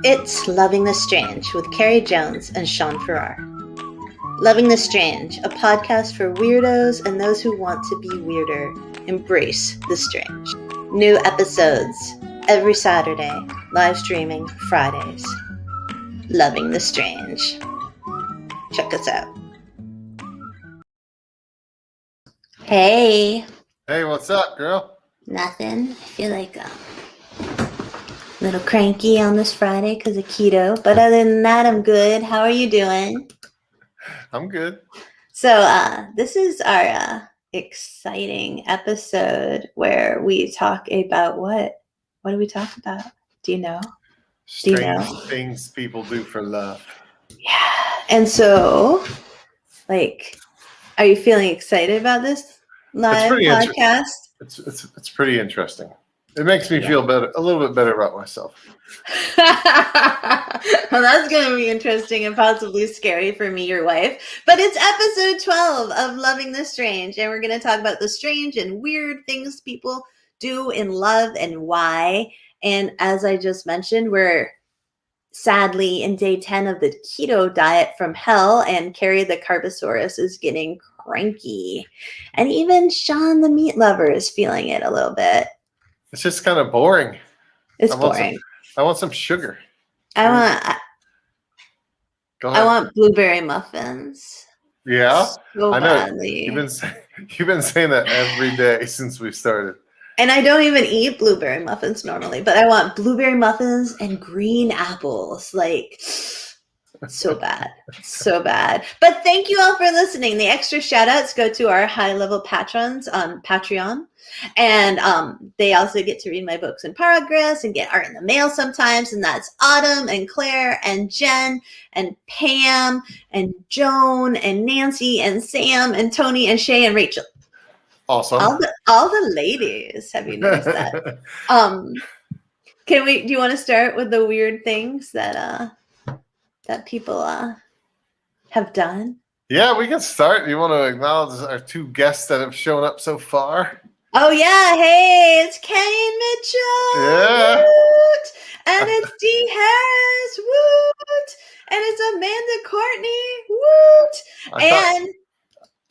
It's Loving the Strange with Carrie Jones and Sean Farrar. Loving the Strange, a podcast for weirdos and those who want to be weirder. Embrace the strange. New episodes every Saturday, live streaming Fridays. Loving the Strange. Check us out. Hey. Hey, what's up, girl? Nothing. I feel like a little cranky on this Friday because of keto. But other than that, I'm good. How are you doing? I'm good. So this is our exciting episode where we talk about what? What do we talk about? Do you know? Strange things people do for love. Yeah. And so, like, are you feeling excited about this live podcast? It's pretty interesting. It makes me feel better, a little bit better about myself. Well, that's going to be interesting and possibly scary for me, your wife. But it's episode 12 of Loving the Strange, and we're going to talk about the strange and weird things people do in love and why. And as I just mentioned, we're sadly in day 10 of the keto diet from hell, and Carrie the Carbosaurus is getting cranky. And even Sean the meat lover is feeling it a little bit. It's just kind of boring. It's boring. I want some sugar. I want blueberry muffins. Yeah, so I know. Badly. You've been saying that every day since we started. And I don't even eat blueberry muffins normally, but I want blueberry muffins and green apples. Like, so bad. So bad. But thank you all for listening. The extra shout outs go to our high level patrons on Patreon. And they also get to read my books in progress and get art in the mail sometimes. And that's Autumn and Claire and Jen and Pam and Joan and Nancy and Sam and Toni and Shay and Rachel. Awesome. All the ladies. Have you noticed that? Do you want to start with the weird things that people have done? Yeah, we can start. You want to acknowledge our two guests that have shown up so far? Oh yeah, hey, it's Kenny Mitchell. Yeah. Woot! And it's Dee Harris. Woot! And it's Amanda Courtney. Woot!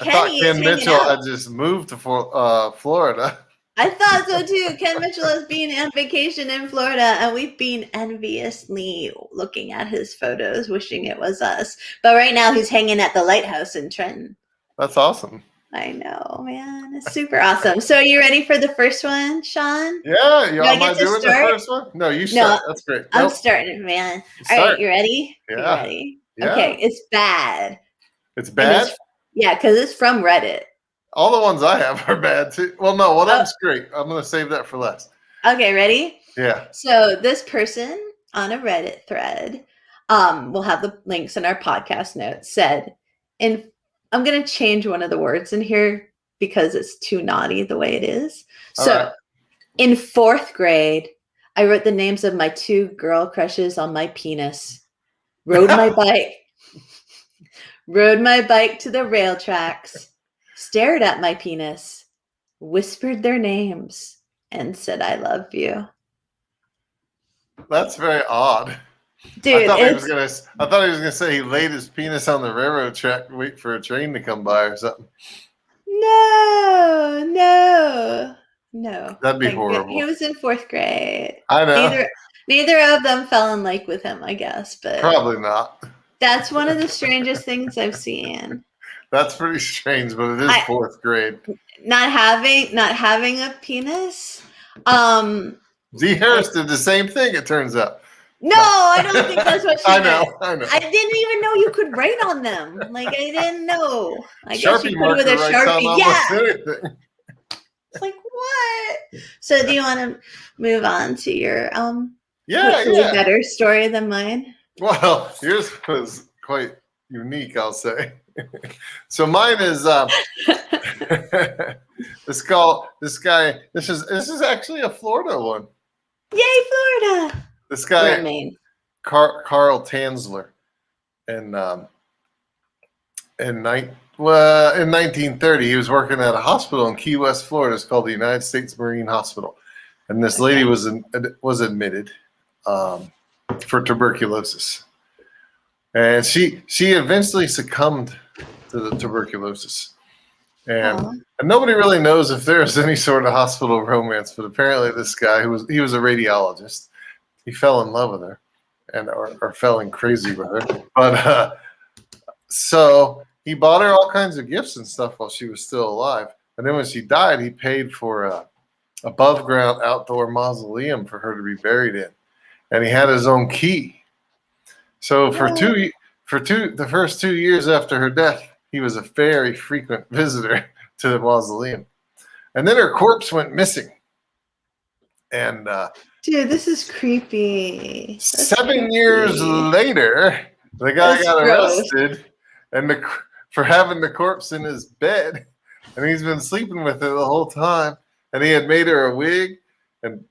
I thought Ken Mitchell had just moved to Florida. I thought so too. Ken Mitchell has been on vacation in Florida, and we've been enviously looking at his photos, wishing it was us. But right now he's hanging at the lighthouse in Trenton. That's awesome. I know, man. It's super awesome. So are you ready for the first one, Sean? Yeah. Am I doing the first one? No, you start. That's great. I'm starting, man. All right, you ready? Yeah. You ready? Yeah. Okay, it's bad. It's bad? Yeah, because it's from Reddit. All the ones I have are bad too. Well, no, one of them's great. I'm going to save that for last. Okay, ready? Yeah. So this person on a Reddit thread, we'll have the links in our podcast notes, said, and I'm going to change one of the words in here because it's too naughty the way it is. So in 4th grade, I wrote the names of my 2 girl crushes on my penis, rode my bike to the rail tracks, stared at my penis, whispered their names, and said, I love you. That's very odd. Dude, I thought he was gonna say he laid his penis on the railroad track to wait for a train to come by or something. No. That'd be horrible. He was in 4th grade. I know. Neither of them fell in like with him, I guess, but probably not. That's one of the strangest things I've seen. That's pretty strange, but it is 4th grade. Not having a penis. Dee Harris did the same thing, it turns out. No, I don't think that's what she I know. I didn't even know you could write on them. Like, I didn't know. I guess you could with a Sharpie. Yeah. It's like, what? So do you want to move on to your better story than mine? Well, yours was quite unique, I'll say. So mine is this guy. This is actually a Florida one. Yay, Florida! This guy, Carl Tanzler, in 1930, he was working at a hospital in Key West, Florida. It's called the United States Marine Hospital, and this lady was admitted. for tuberculosis. And she eventually succumbed to the tuberculosis. And nobody really knows if there's any sort of hospital romance, but apparently this guy he was a radiologist. He fell in love with her or fell in crazy with her. But so he bought her all kinds of gifts and stuff while she was still alive. And then when she died, he paid for a above ground outdoor mausoleum for her to be buried in. And he had his own key. So for the first 2 years after her death, he was a very frequent visitor to the mausoleum. And then her corpse went missing. And dude, this is creepy. That's 7 years later, the guy got arrested for having the corpse in his bed. And he's been sleeping with her the whole time. And he had made her a wig and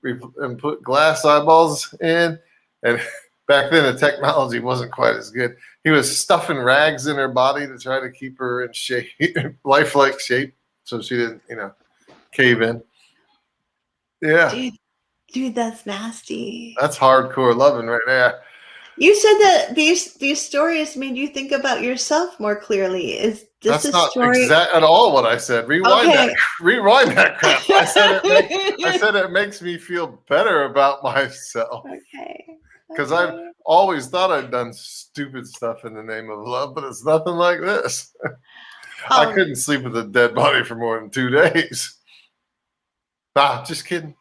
put glass eyeballs in. And back then, the technology wasn't quite as good. He was stuffing rags in her body to try to keep her in shape, lifelike shape, so she didn't, cave in. Yeah. Dude, that's nasty. That's hardcore loving right there. You said that these stories made you think about yourself more clearly. Is this That's not at all what I said. Rewind that crap. I said it makes me feel better about myself. Okay. Because I've always thought I'd done stupid stuff in the name of love, but it's nothing like this. I couldn't sleep with a dead body for more than 2 days. Just kidding.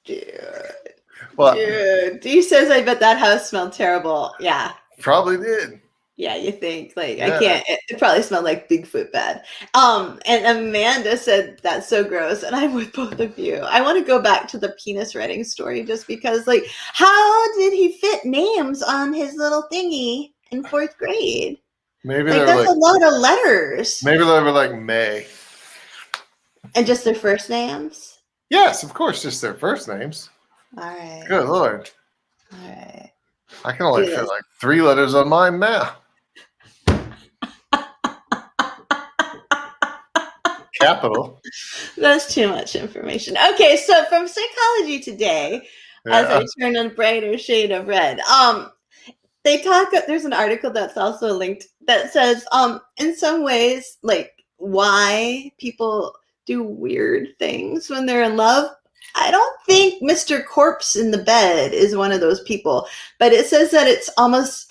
Dude, he says, I bet that house smelled terrible. Yeah. Probably did. Yeah, you think, I can't, it probably smelled like Bigfoot bad. And Amanda said, that's so gross. And I'm with both of you. I want to go back to the penis writing story just because, how did he fit names on his little thingy in 4th grade? Maybe that's a lot of letters. Maybe they were like May. And just their first names? Yes, of course, just their first names. All right. Good Lord. All right. I can only fit 3 letters on mine now. Capital. That's too much information. Okay, so from Psychology Today, as I turn a brighter shade of red, they talk. There's an article that's also linked that says, in some ways, why people do weird things when they're in love. I don't think Mr. Corpse in the bed is one of those people, but it says that it's almost,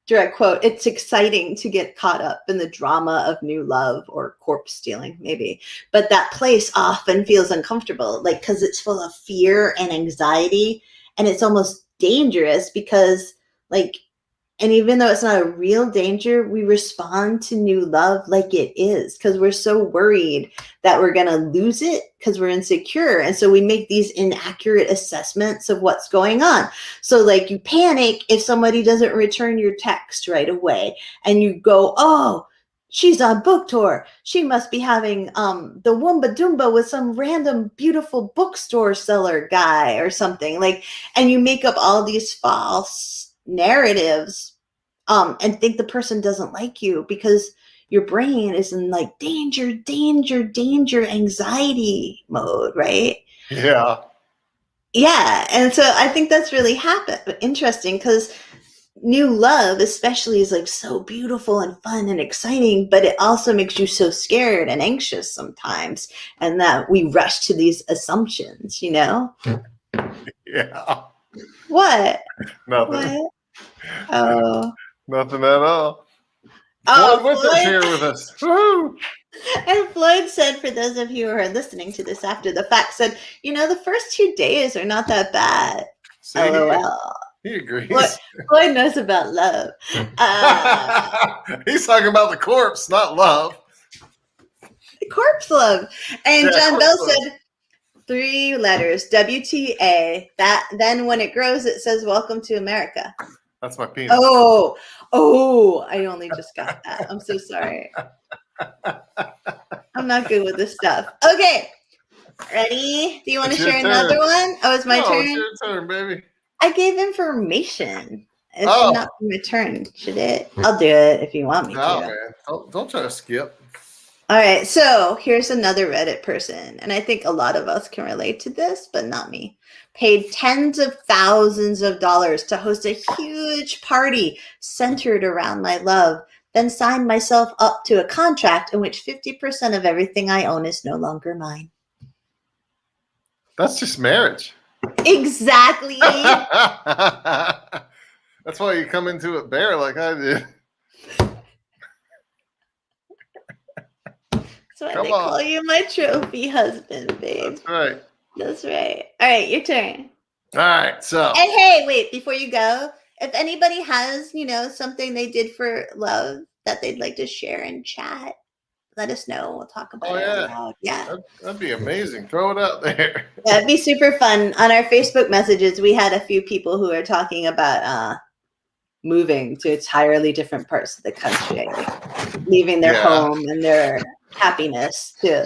direct quote, it's exciting to get caught up in the drama of new love or corpse stealing, maybe. But that place often feels uncomfortable, because it's full of fear and anxiety, and it's almost dangerous because, and even though it's not a real danger, we respond to new love like it is because we're so worried that we're going to lose it because we're insecure. And so we make these inaccurate assessments of what's going on. So you panic if somebody doesn't return your text right away and you go, oh, she's on book tour. She must be having the Woomba Doomba with some random beautiful bookstore seller guy or something and you make up all these false narratives and think the person doesn't like you because your brain is in danger anxiety mode, right? Yeah. And so I think that's really interesting because new love especially is so beautiful and fun and exciting, but it also makes you so scared and anxious sometimes, and that we rush to these assumptions, Yeah. What? Nothing. What? Oh. Nothing at all. Oh, Floyd's here with us. Woohoo! And Floyd said, for those of you who are listening to this after the fact, said, the first 2 days are not that bad. See, LOL. He agrees. Floyd knows about love. He's talking about the corpse, not love. Corpse love. And John Bell said 3 letters, WTA. Then when it grows, it says, welcome to America. That's my penis. Oh, I only just got that. I'm so sorry. I'm not good with this stuff. Okay. Ready? Do you want to share another one? Oh, it's my turn? It's your turn, baby. I gave information. It should not be my turn, should it? I'll do it if you want me to. Man. Don't try to skip. All right, so here's another Reddit person, and I think a lot of us can relate to this, but not me. Paid tens of thousands of dollars to host a huge party centered around my love, then signed myself up to a contract in which 50% of everything I own is no longer mine. That's just marriage. Exactly. That's why you come into it bare like I did. That's why they call you my trophy husband, babe. That's right. That's right. All right, your turn. All right, so. And hey, wait, before you go, if anybody has, something they did for love that they'd like to share in chat, let us know. We'll talk about it out loud. Yeah. That'd be amazing. Throw it out there. That'd be super fun. On our Facebook messages, we had a few people who are talking about moving to entirely different parts of the country, leaving their home and their happiness to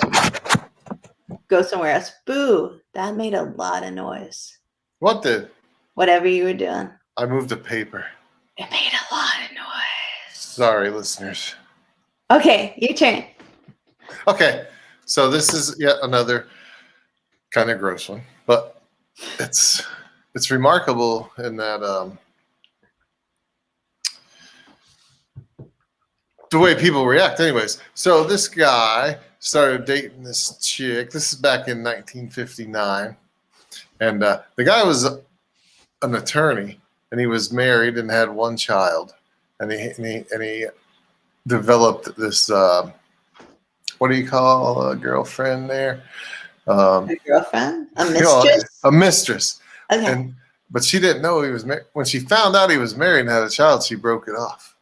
go somewhere else. Boo, that made a lot of noise. What did? Whatever you were doing. I moved a paper. It made a lot of noise. Sorry, listeners. Okay, your turn. Okay, so this is yet another kind of gross one, but it's remarkable in that the way people react. Anyways, so this guy started dating this chick. This is back in 1959, and the guy was an attorney, and he was married and had one child, and he developed this. What do you call a girlfriend there? A girlfriend? A mistress? A mistress. Okay. But she didn't know he was married. When she found out he was married and had a child, she broke it off.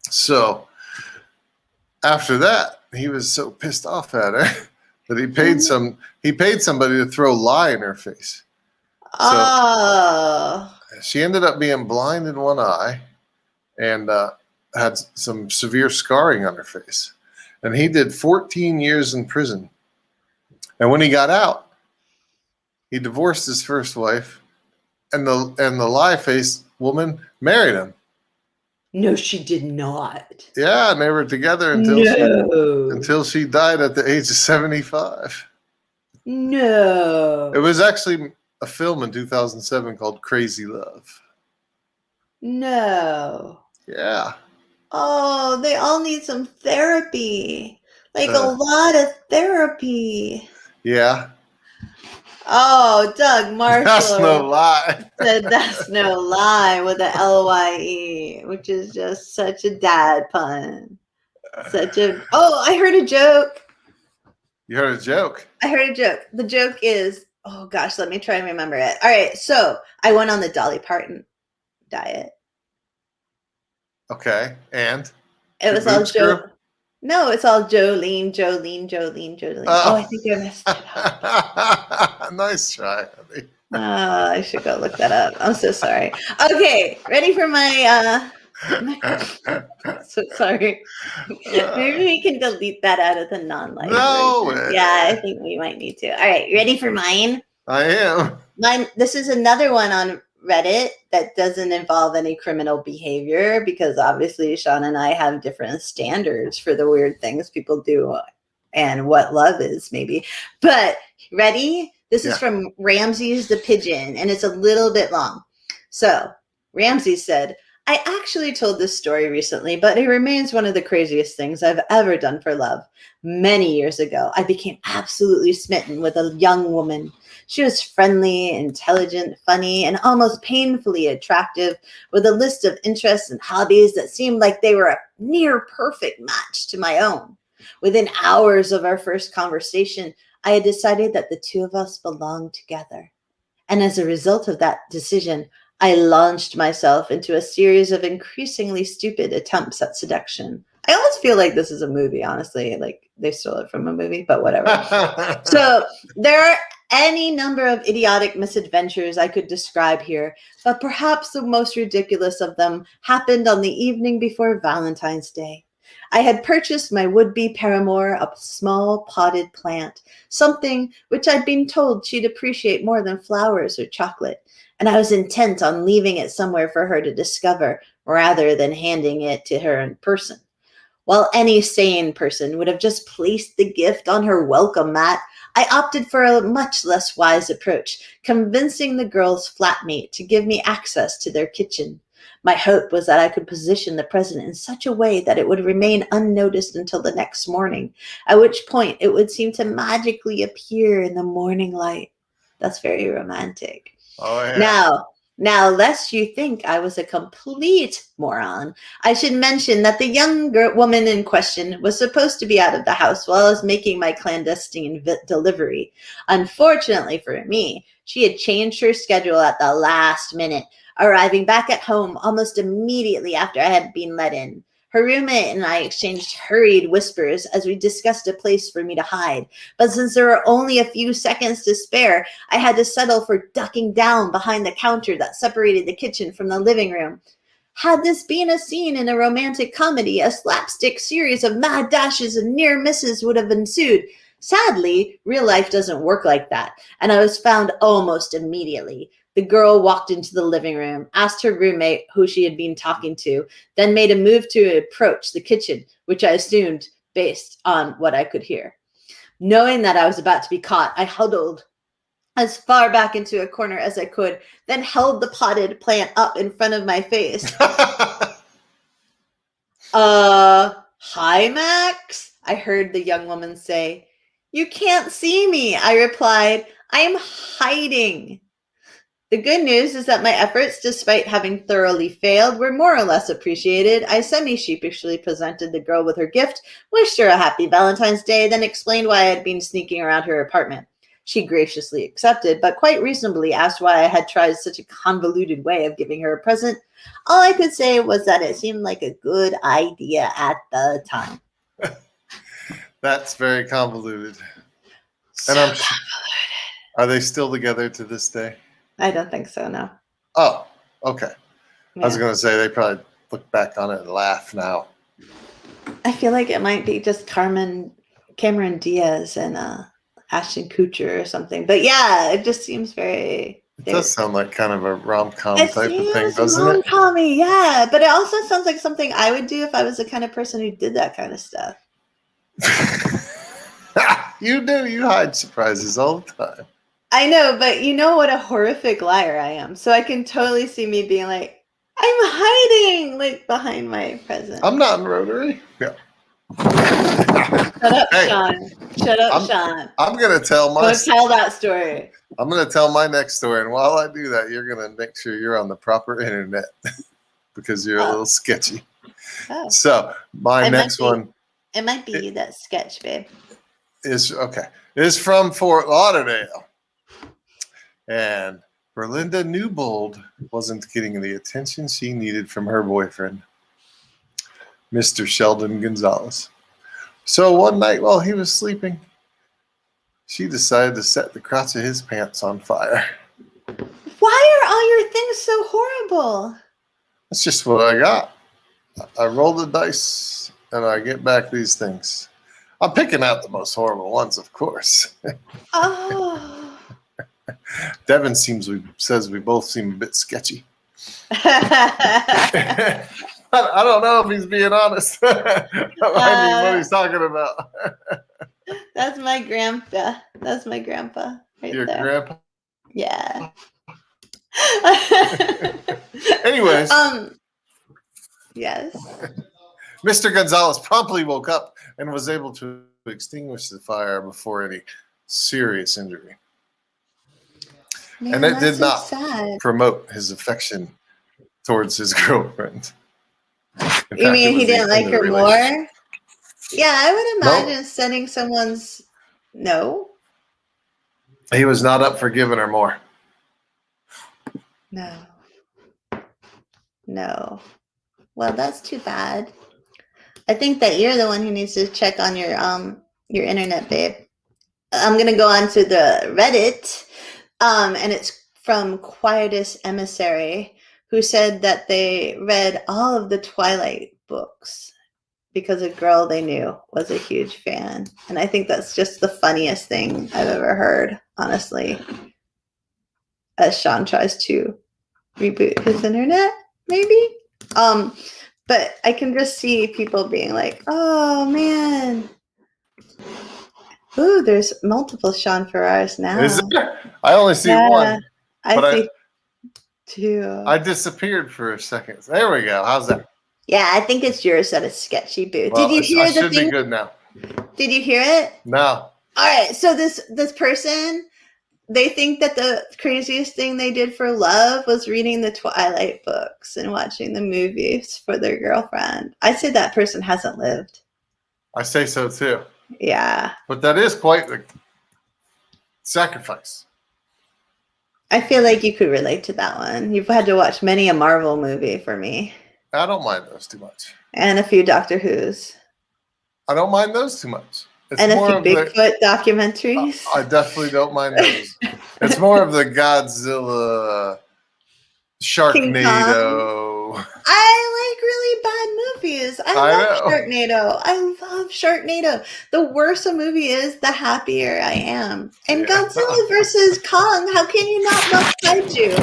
So after that, he was so pissed off at her that he paid somebody to throw lye in her face. So she ended up being blind in one eye and had some severe scarring on her face. And he did 14 years in prison. And when he got out, he divorced his first wife, and the lie-faced woman married him. No, she did not. Yeah, and they were together until she died at the age of 75. No. It was actually a film in 2007 called Crazy Love. No. Yeah. Oh, they all need some therapy. Like a lot of therapy. Yeah. Oh, Doug Marshall. That's no lie. Said that's no lie with a LYE, which is just such a dad pun. Oh, I heard a joke. You heard a joke? I heard a joke. The joke is, oh gosh, let me try and remember it. All right, so I went on the Dolly Parton diet. Okay, and? It was all joke. No, it's all Jolene. Oh, I think I messed it up. Nice try, honey. I should go look that up. I'm so sorry. Okay, ready for my so sorry. Maybe we can delete that out of the non-live version. Yeah, I think we might need to. All right, ready for mine? I am. This is another one on Reddit that doesn't involve any criminal behavior, because obviously Sean and I have different standards for the weird things people do and what love is, maybe. But ready? This is from Ramses the Pigeon, and it's a little bit long. So Ramses said, I actually told this story recently, but it remains one of the craziest things I've ever done for love. Many years ago, I became absolutely smitten with a young woman. She was friendly, intelligent, funny, and almost painfully attractive, with a list of interests and hobbies that seemed like they were a near perfect match to my own. Within hours of our first conversation, I had decided that the two of us belonged together. And as a result of that decision, I launched myself into a series of increasingly stupid attempts at seduction. I almost feel like this is a movie, honestly. Like they stole it from a movie, but whatever. So there are any number of idiotic misadventures I could describe here, but perhaps the most ridiculous of them happened on the evening before Valentine's Day. I had purchased my would-be paramour a small potted plant, something which I'd been told she'd appreciate more than flowers or chocolate, and I was intent on leaving it somewhere for her to discover rather than handing it to her in person. While any sane person would have just placed the gift on her welcome mat, I opted for a much less wise approach, convincing the girl's flatmate to give me access to their kitchen. My hope was that I could position the present in such a way that it would remain unnoticed until the next morning, at which point it would seem to magically appear in the morning light. That's very romantic. Oh, yeah. Now, lest you think I was a complete moron, I should mention that the young woman in question was supposed to be out of the house while I was making my clandestine delivery. Unfortunately for me, she had changed her schedule at the last minute, arriving back at home almost immediately after I had been let in. Her roommate and I exchanged hurried whispers as we discussed a place for me to hide. But since there were only a few seconds to spare, I had to settle for ducking down behind the counter that separated the kitchen from the living room. Had this been a scene in a romantic comedy, a slapstick series of mad dashes and near misses would have ensued. Sadly, real life doesn't work like that, and I was found almost immediately. The girl walked into the living room, asked her roommate who she had been talking to, then made a move to approach the kitchen, which I assumed based on what I could hear. Knowing that I was about to be caught, I huddled as far back into a corner as I could, then held the potted plant up in front of my face. Hi, Max, I heard the young woman say. You can't see me, I replied. I am hiding. The good news is that my efforts, despite having thoroughly failed, were more or less appreciated. I semi-sheepishly presented the girl with her gift, wished her a happy Valentine's Day, then explained why I had been sneaking around her apartment. She graciously accepted, but quite reasonably asked why I had tried such a convoluted way of giving her a present. All I could say was that it seemed like a good idea at the time. That's very convoluted. So And I'm convoluted. Are they still together to this day? I don't think so, no. Oh, okay. Yeah. I was going to say they probably look back on it and laugh now. I feel like it might be just Cameron Diaz and Ashton Kutcher or something. But yeah, it just seems very... It does sound like kind of a rom-com It type of thing, seems doesn't it? rom-com-y, yeah. But it also sounds like something I would do if I was the kind of person who did that kind of stuff. You do. You hide surprises all the time. I know, but you know what a horrific liar I am. So I can totally see me being like, I'm hiding, like, behind my present. I'm not in Rotary. Yeah. Shut up, Sean. Shut up, Sean. I'm going to tell my... Don't tell that story. I'm going to tell my next story. And while I do that, you're going to make sure you're on the proper internet because you're a little sketchy. Oh. So my next one... It might be that sketch, babe. Is from Fort Lauderdale. And Berlinda Newbold wasn't getting the attention she needed from her boyfriend, Mr. Sheldon Gonzalez. So one night while he was sleeping, she decided to set the crotch of his pants on fire. Why are all your things so horrible? That's just what I got. I roll the dice and I get back these things. I'm picking out the most horrible ones, of course. Oh. Devin says we both seem a bit sketchy. I don't know if he's being honest. I mean, what he's talking about. That's my grandpa. That's my grandpa. Right Your there. grandpa? Yeah. Anyways. Yes. Mr. Gonzalez promptly woke up and was able to extinguish the fire before any serious injury. Man, and it did so not sad. promote his affection towards his girlfriend. You mean he didn't like her more? Yeah, I would imagine setting someone's... No? He was not up for giving her more. No. Well, that's too bad. I think that you're the one who needs to check on your internet, babe. I'm gonna go on to the Reddit, and it's from Quietus Emissary, who said that they read all of the Twilight books because a girl they knew was a huge fan. And I think that's just the funniest thing I've ever heard, honestly. As Sean tries to reboot his internet, maybe? But I can just see people being like, "Oh man, ooh, there's multiple Sean Ferrars now." Is there? I only see Yeah, one. I But see two. I disappeared for a second. There we go. How's that? Yeah, I think it's yours that is sketchy, boo. Well, Did you hear I the should be thing? good now. Did you hear it? No. All right, so this person, they think that the craziest thing they did for love was reading the Twilight books and watching the movies for their girlfriend. I say that person hasn't lived. I say so too. Yeah. But that is quite the sacrifice. I feel like you could relate to that one. You've had to watch many a Marvel movie for me. I don't mind those too much. And a few Doctor Who's. I don't mind those too much. It's And a more few of Bigfoot documentaries. I definitely don't mind those. It's more of the Godzilla, Sharknado. I like really bad movies. I love Sharknado. I love Sharknado. The worse a movie is, the happier I am. And Godzilla versus Kong, how can you not love kaiju?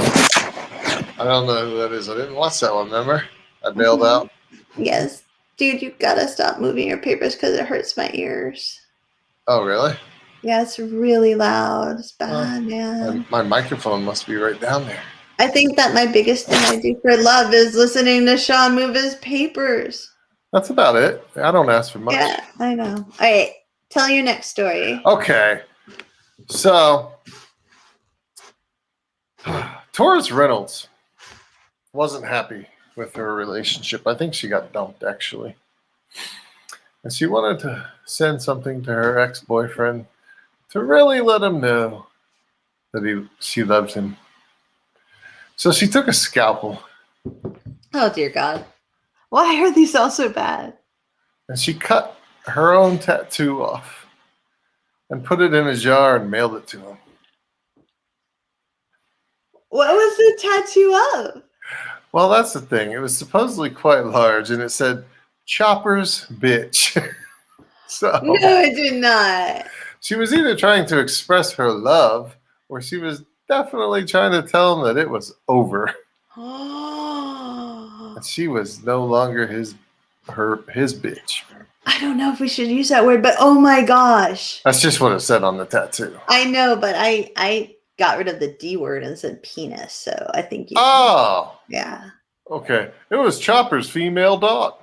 I don't know who that is. I didn't watch that one, remember? I bailed out. Yes. Dude, you gotta stop moving your papers because it hurts my ears. Oh, really? Yeah, it's really loud. It's bad, man. My microphone must be right down there. I think that my biggest thing I do for love is listening to Sean move his papers. That's about it. I don't ask for much. Yeah, I know. All right, tell your next story. Okay. So, Taurus Reynolds wasn't happy with her relationship. I think she got dumped, actually. And she wanted to send something to her ex-boyfriend to really let him know that she loved him. So she took a scalpel. Oh, dear God. Why are these all so bad? And she cut her own tattoo off and put it in a jar and mailed it to him. What was the tattoo of? Well, that's the thing. It was supposedly quite large, and it said, "Chopper's bitch." So no, it did not. She was either trying to express her love, or she was definitely trying to tell him that it was over. And she was no longer his bitch. I don't know if we should use that word, but oh my gosh. That's just what it said on the tattoo. I know, but I got rid of the D word and said penis, so I think you yeah. Okay. It was Chopper's female dog.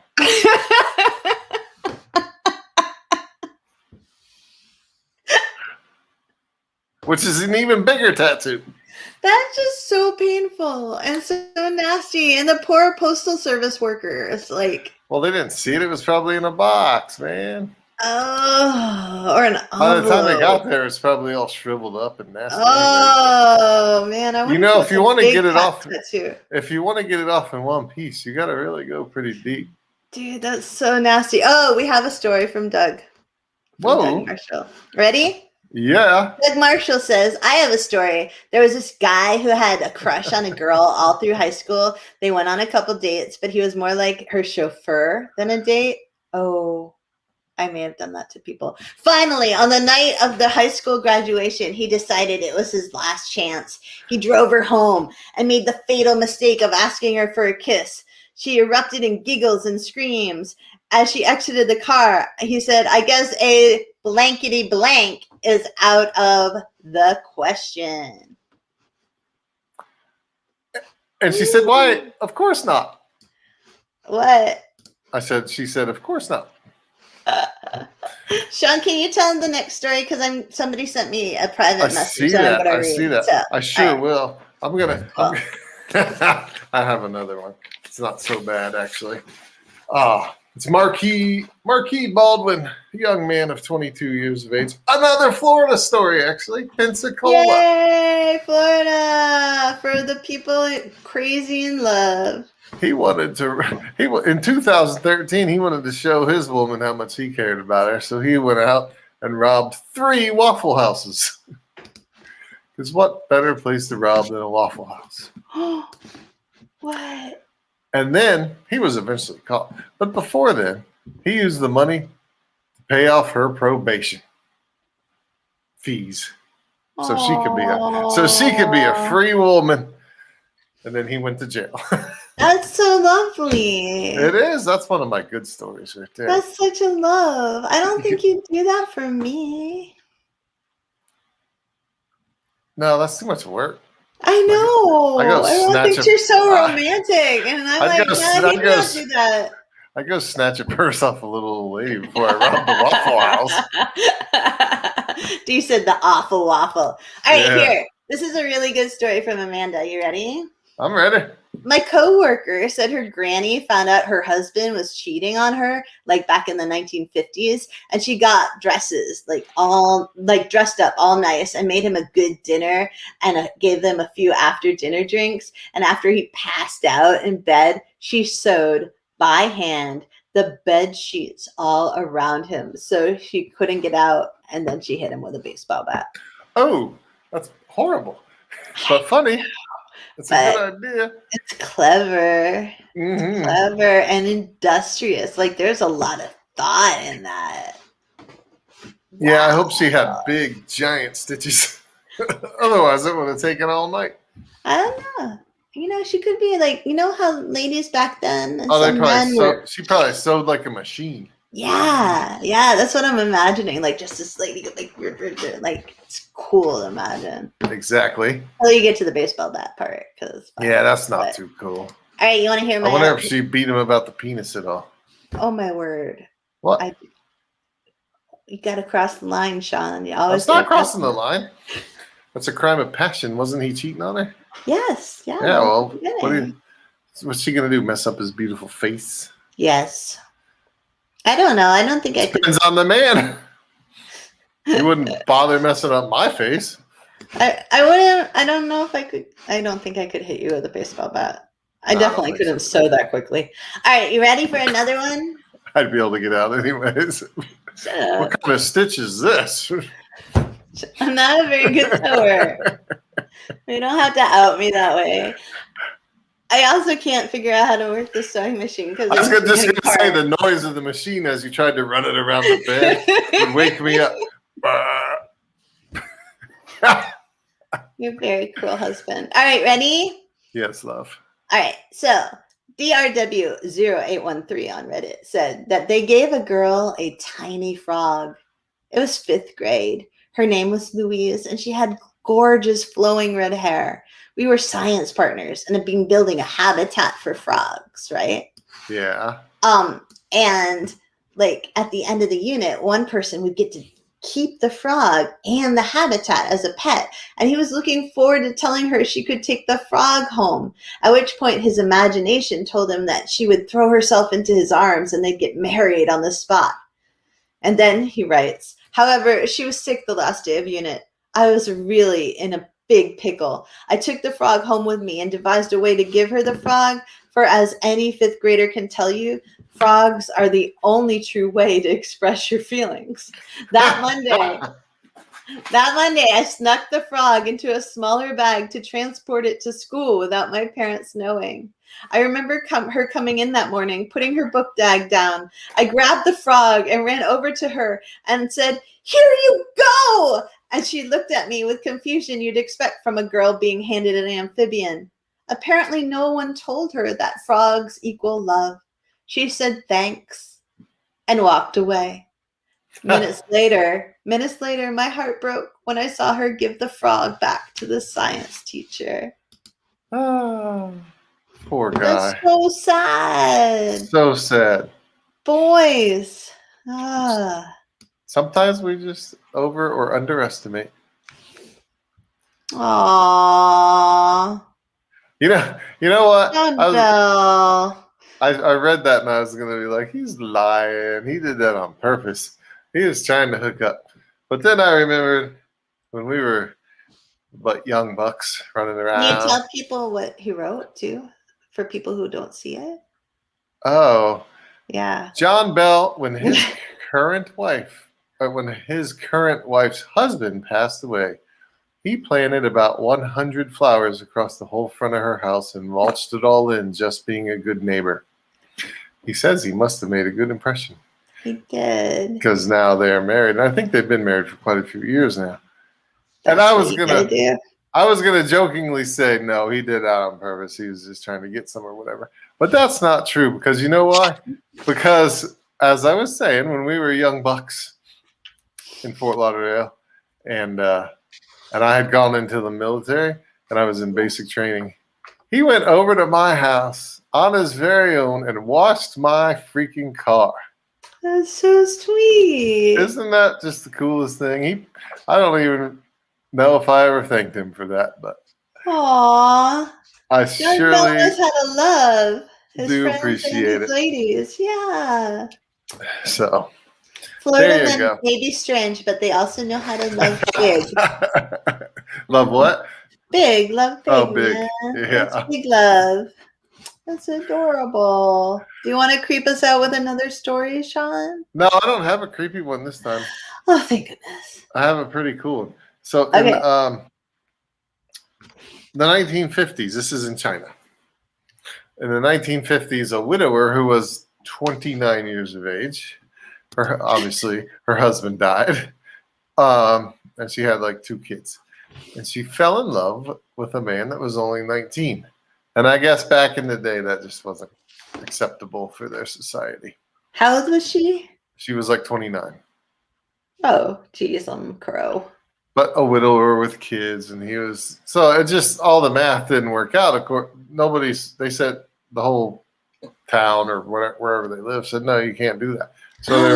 Which is an even bigger tattoo. That's just so painful and so nasty. And the poor postal service worker is like... Well, they didn't see it. It was probably in a box, man. Oh, or an envelope. By the time they got there, it's probably all shriveled up and nasty. Oh, man. I you know, if you want to get it off, tattoo. If you want to get it off in one piece, you got to really go pretty deep. Dude, that's so nasty. Oh, we have a story from Doug. Whoa. Doug Marshall. Ready? Yeah. Doug Marshall says, I have a story. There was this guy who had a crush on a girl all through high school. They went on a couple dates, but he was more like her chauffeur than a date. Oh, I may have done that to people. Finally, on the night of the high school graduation, he decided it was his last chance. He drove her home and made the fatal mistake of asking her for a kiss. She erupted in giggles and screams. As she exited the car, he said, I guess a blankety blank is out of the question. And she said, why? Of course not. What? She said, of course not. Sean, can you tell him the next story? Because somebody sent me a private message. I see that. So, I sure will. I'm gonna. I have another one. It's not so bad, actually. It's Marquis Baldwin, a young man of 22 years of age. Another Florida story, actually. Pensacola. Yay, Florida! For the people crazy in love. In 2013, he wanted to show his woman how much he cared about her, so he went out and robbed 3 Waffle Houses. Because what better place to rob than a Waffle House? What? And then he was eventually caught. But before then, he used the money to pay off her probation fees. So she could be a free woman. And then he went to jail. That's so lovely. It is. That's one of my good stories right there. That's such a love. I don't think you'd do that for me. No, that's too much work. I know. I go Everyone snatch thinks a- you're so romantic, and I'm I'd like, go no, s- he I'd go don't s- do that. I go snatch a purse off a little old lady before I rob the Waffle House. You said the awful waffle. All right, Yeah. here. This is a really good story from Amanda. You ready? I'm ready. My coworker said her granny found out her husband was cheating on her, like back in the 1950s, and she got dresses, dressed up all nice, and made him a good dinner and gave them a few after dinner drinks. And after he passed out in bed, she sewed by hand the bed sheets all around him so she couldn't get out. And then she hit him with a baseball bat. Oh, that's horrible, but funny. It's a good idea. It's clever. Mm-hmm. Clever and industrious. Like, there's a lot of thought in that. Yeah, I hope she had big, giant stitches. Otherwise, it would have taken all night. I don't know. You know, she could be like, you know how ladies back then. Oh, she probably sewed like a machine. Yeah, that's what I'm imagining. Like, just this lady, like it's cool to imagine. Exactly. Until you get to the baseball bat part, yeah, that's not too cool. All right, you want to hear my? I wonder if she beat him about the penis at all. Oh my word! What? You got to cross the line, Sean. You always. That's not crossing the line. That's a crime of passion. Wasn't he cheating on her? Yes. Yeah. Yeah. Well, what's she gonna do? Mess up his beautiful face? Yes. I don't know. I don't think I could. Depends on the man. You wouldn't bother messing up my face. I wouldn't. I don't know if I could. I don't think I could hit you with a baseball bat. I definitely couldn't sew that quickly. All right, you ready for another one? I'd be able to get out anyways. What kind of stitch is this? I'm not a very good sewer. You don't have to out me that way. I also can't figure out how to work the sewing machine because I was just going to say the noise of the machine as you tried to run it around the bed would wake me up. You're a very cruel husband. All right, ready? Yes, love. All right, so DRW0813 on Reddit said that they gave a girl a tiny frog. It was 5th grade. Her name was Louise, and she had gorgeous flowing red hair. We were science partners and had been building a habitat for frogs, right? Yeah. And like at the end of the unit, one person would get to keep the frog and the habitat as a pet. And he was looking forward to telling her she could take the frog home, at which point his imagination told him that she would throw herself into his arms and they'd get married on the spot. And then he writes, however, she was sick the last day of unit. I was really in a big pickle. I took the frog home with me and devised a way to give her the frog, for as any 5th grader can tell you, frogs are the only true way to express your feelings. That Monday, I snuck the frog into a smaller bag to transport it to school without my parents knowing. I remember her coming in that morning, putting her book bag down. I grabbed the frog and ran over to her and said, "Here you go!" And she looked at me with confusion you'd expect from a girl being handed an amphibian. Apparently no one told her that frogs equal love. She said thanks and walked away. Minutes later, my heart broke when I saw her give the frog back to the science teacher. Oh, poor guy. That's so sad. So sad. Boys. Sometimes we just over or underestimate. Aww. You know what? I I read that and I was going to be like, he's lying. He did that on purpose. He was trying to hook up. But then I remembered when we were but young bucks running around. Can you tell people what he wrote too, for people who don't see it? Oh. Yeah. John Bell, when his current wife's husband passed away, he planted about 100 flowers across the whole front of her house and mulched it all in, just being a good neighbor. He says he must have made a good impression. He did. Because now they're married. And I think they've been married for quite a few years now. And I was I was going to jokingly say, no, he did that on purpose. He was just trying to get some or whatever. But that's not true because you know why? Because as I was saying, when we were young bucks in Fort Lauderdale and I had gone into the military and I was in basic training, he went over to my house on his very own and washed my freaking car. That's so sweet. Isn't that just the coolest thing? I don't even know if I ever thanked him for that, but Aww. I Young surely fellas had to love his do friends appreciate and his it. ladies. Yeah. So Florida there you men go. may be strange, but they also know how to love big. Love what? Big. Love big, Oh, big. man. Yeah. That's big love. That's adorable. Do you want to creep us out with another story, Sean? No, I don't have a creepy one this time. Oh, thank goodness. I have a pretty cool one. So Okay. in the 1950s, this is in China. In the 1950s, a widower who was 29 years of age, obviously her husband died, and she had like 2 kids. And she fell in love with a man that was only 19. And I guess back in the day, that just wasn't acceptable for their society. How old was she? She was like 29. Oh, geez, I'm crow. But a widower with kids, and he was, so it just, all the math didn't work out. Of course, they said the whole town or wherever they live said, no, you can't do that. So they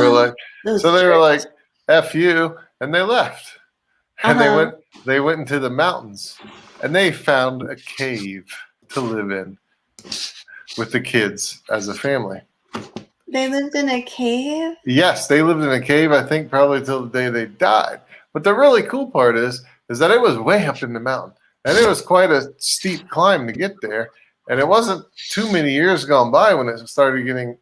were like, F you, and they left. And they went into the mountains, and they found a cave to live in with the kids as a family. They lived in a cave? Yes, they lived in a cave, I think, probably till the day they died. But the really cool part is that it was way up in the mountain. And it was quite a steep climb to get there. And it wasn't too many years gone by when it started getting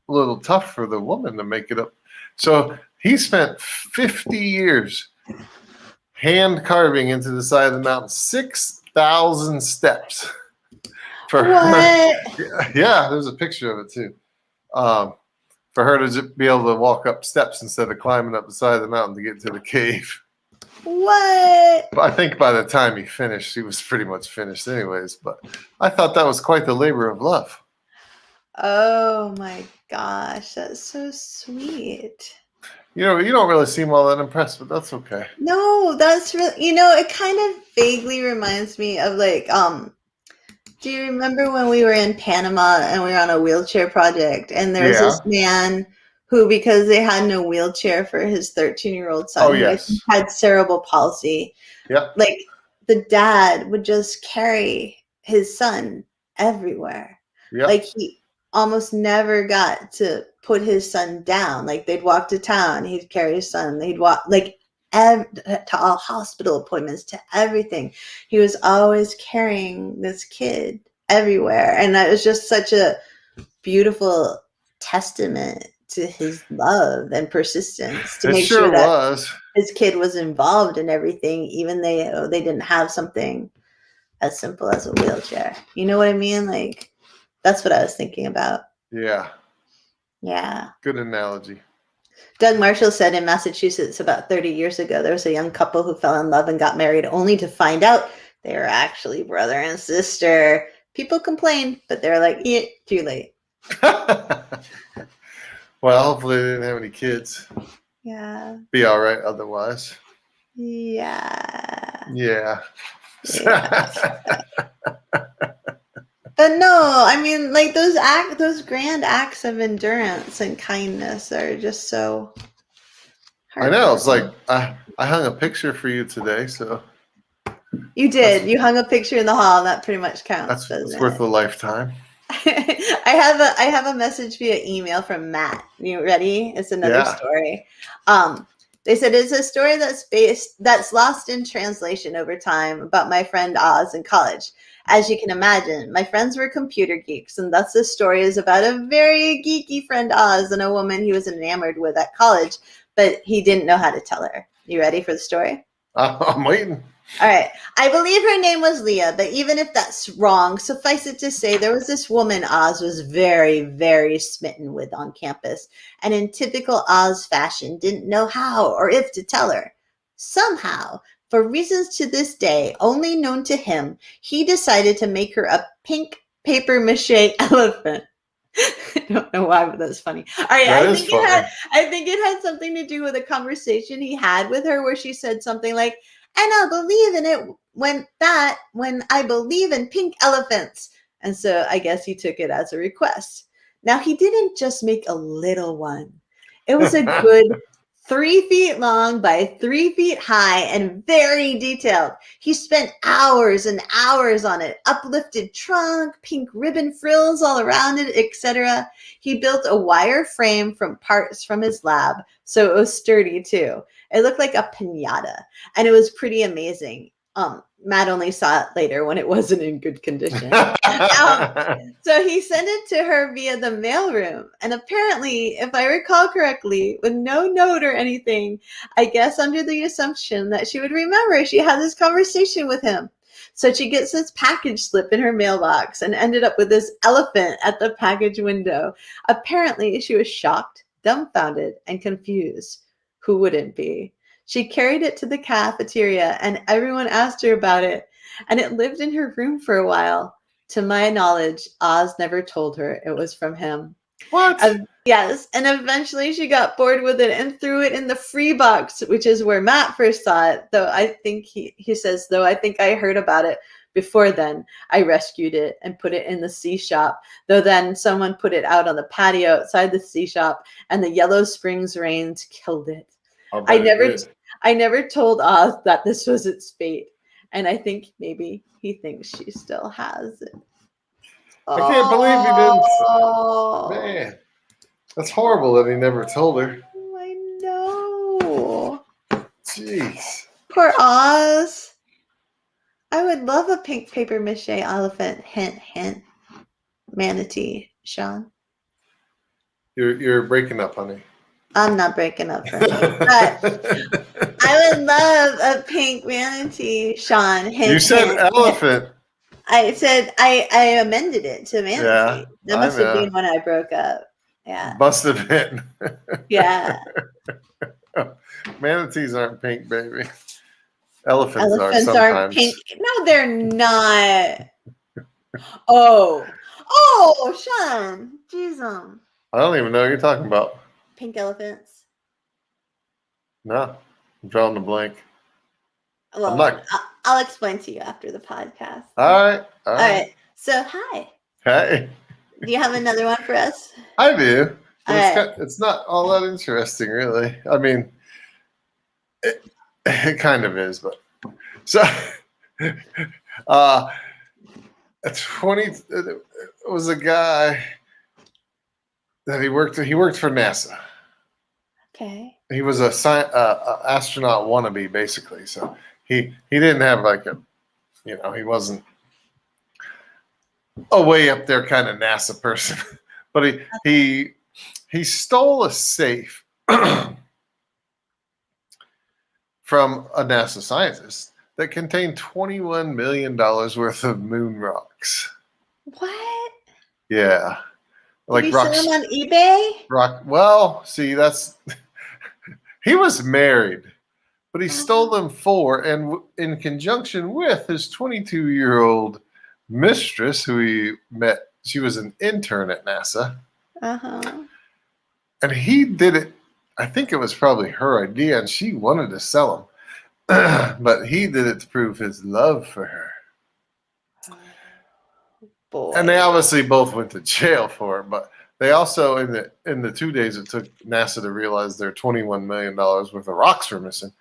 a little tough for the woman to make it up. So he spent 50 years hand carving into the side of the mountain, 6,000 steps. For her. Yeah, there's a picture of it too. For her to be able to walk up steps instead of climbing up the side of the mountain to get to the cave. What? But I think by the time he finished, he was pretty much finished anyways. But I thought that was quite the labor of love. Oh my gosh, that's so sweet. You know, you don't really seem all that impressed, but that's okay. No, that's really, it kind of vaguely reminds me of like, do you remember when we were in Panama and we were on a wheelchair project and there was this man who, because they had no wheelchair for his 13-year-old son, who had cerebral palsy, like the dad would just carry his son everywhere. Like he almost never got to put his son down. Like they'd walk to town, he'd carry his son, they'd walk to all hospital appointments, to everything. He was always carrying this kid everywhere. And that was just such a beautiful testament to his love and persistence to make sure that his kid was involved in everything, even though they didn't have something as simple as a wheelchair. You know what I mean? Like, that's what I was thinking about. Yeah. Yeah. Good analogy. Doug Marshall said in Massachusetts about 30 years ago, there was a young couple who fell in love and got married only to find out they were actually brother and sister. People complained, but they're like, too late. Well, hopefully they didn't have any kids. Yeah. Be all right otherwise. Yeah. Yeah. But no, I mean, like those grand acts of endurance and kindness are just so I know. It's like I hung a picture for you today, so you did. You hung a picture in the hall. That pretty much counts. That's worth a lifetime. I have a message via email from Matt. You ready? It's another story. They said it's a story that's lost in translation over time about my friend Oz in college. As you can imagine, my friends were computer geeks, and thus this story is about a very geeky friend Oz and a woman he was enamored with at college, but he didn't know how to tell her. You ready for the story? I'm waiting. All right. I believe her name was Leah, but even if that's wrong, suffice it to say there was this woman Oz was very, very smitten with on campus, and in typical Oz fashion, didn't know how or if to tell her. Somehow, For reasons to this day only known to him, he decided to make her a pink paper mache elephant. I don't know why, but that's funny. All right, I think it had something to do with a conversation he had with her where she said something like, "And I'll believe in it when I believe in pink elephants." And so I guess he took it as a request. Now he didn't just make a little one. It was a good 3 feet long by 3 feet high and very detailed. He spent hours and hours on it, uplifted trunk, pink ribbon frills all around it, etc. He built a wire frame from parts from his lab, so it was sturdy too. It looked like a piñata, and it was pretty amazing. Matt only saw it later when it wasn't in good condition. So he sent it to her via the mailroom. And apparently, if I recall correctly, with no note or anything, I guess under the assumption that she would remember she had this conversation with him. So she gets this package slip in her mailbox and ended up with this elephant at the package window. Apparently, she was shocked, dumbfounded, and confused. Who wouldn't be? She carried it to the cafeteria and everyone asked her about it. And it lived in her room for a while. To my knowledge, Oz never told her it was from him. What? Yes. And eventually she got bored with it and threw it in the free box, which is where Matt first saw it. Though I think he says, though I think I heard about it before then. I rescued it and put it in the C shop. Though then someone put it out on the patio outside the C shop and the Yellow Springs rains killed it. I never told Oz that this was its fate. And I think maybe he thinks she still has it. I can't believe he didn't. Man, that's horrible that he never told her. I know. Jeez. Poor Oz. I would love a pink paper mache elephant. Hint, hint. Manatee, Sean. You're breaking up, honey. I'm not breaking up for me, but I would love a pink manatee, Sean. Hint, you said hint, elephant. Hint. I said I amended it to manatee. Yeah, that must have been when I broke up. Yeah. Must have been. Yeah. Manatees aren't pink, baby. Elephants are pink. No, they're not. Oh, Sean. Jeez. I don't even know what you're talking about. Pink elephants. No, I'm drawing a blank. Well, I'll explain to you after the podcast. All right. So, hi. Hey. Do you have another one for us? I do. It's not all that interesting, really. I mean, it kind of is, but so it was a guy that he worked for NASA. Okay. He was a astronaut wannabe, basically. So he didn't have he wasn't a way up there kind of NASA person, but he stole a safe from a NASA scientist that contained $21 million worth of moon rocks. What? Yeah. Did you sell them on eBay? Well, see, that's he was married, but he stole them and in conjunction with his 22-year-old mistress, who he met. She was an intern at NASA. And he did it. I think it was probably her idea, and she wanted to sell them, but he did it to prove his love for her. Boy. And they obviously both went to jail for it, but they also in the 2 days it took NASA to realize their $21 million worth of rocks were missing,